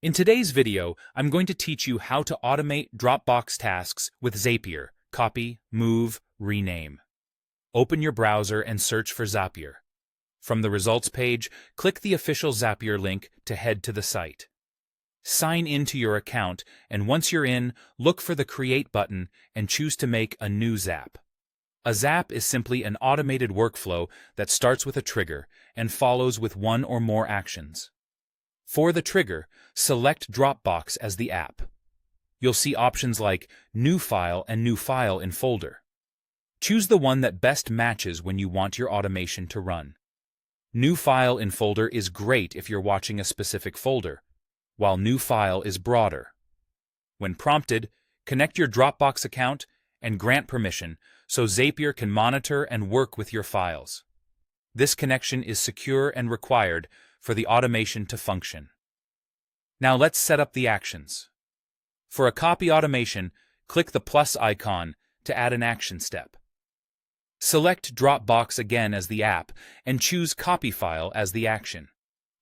In today's video, I'm going to teach you how to automate Dropbox tasks with Zapier, Copy, Move, Rename. Open your browser and search for Zapier. From the results page, click the official Zapier link to head to the site. Sign in to your account, and once you're in, look for the Create button and choose to make a new Zap. A Zap is simply an automated workflow that starts with a trigger and follows with one or more actions. For the trigger, select Dropbox as the app. You'll see options like New File and New File in Folder. Choose the one that best matches when you want your automation to run. New File in Folder is great if you're watching a specific folder, while New File is broader. When prompted, connect your Dropbox account and grant permission so Zapier can monitor and work with your files. This connection is secure and required for the automation to function. Now let's set up the actions. For a copy automation, click the plus icon to add an action step. Select Dropbox again as the app and choose Copy File as the action.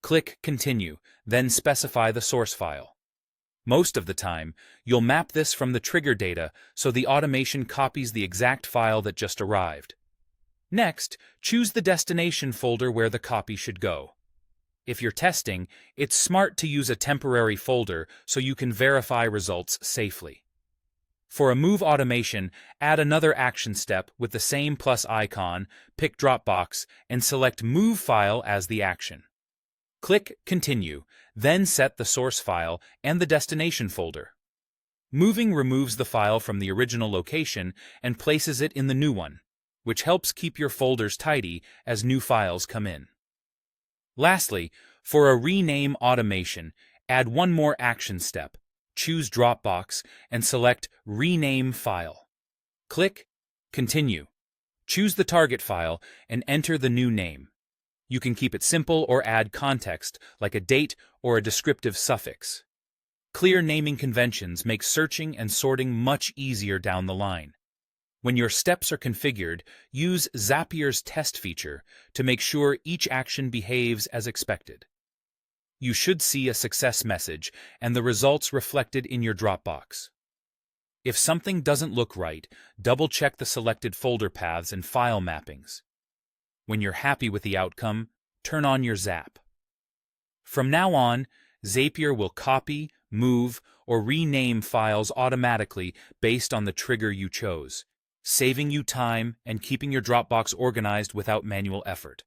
Click Continue, then specify the source file. Most of the time, you'll map this from the trigger data so the automation copies the exact file that just arrived. Next, choose the destination folder where the copy should go. If you're testing, it's smart to use a temporary folder so you can verify results safely. For a move automation, add another action step with the same plus icon, pick Dropbox, and select Move File as the action. Click Continue, then set the source file and the destination folder. Moving removes the file from the original location and places it in the new one, which helps keep your folders tidy as new files come in. Lastly, for a rename automation, add one more action step. Choose Dropbox and select Rename File. Click Continue. Choose the target file and enter the new name. You can keep it simple or add context, like a date or a descriptive suffix. Clear naming conventions make searching and sorting much easier down the line. When your steps are configured, use Zapier's test feature to make sure each action behaves as expected. You should see a success message and the results reflected in your Dropbox. If something doesn't look right, double-check the selected folder paths and file mappings. When you're happy with the outcome, turn on your Zap. From now on, Zapier will copy, move, or rename files automatically based on the trigger you chose, saving you time and keeping your Dropbox organized without manual effort.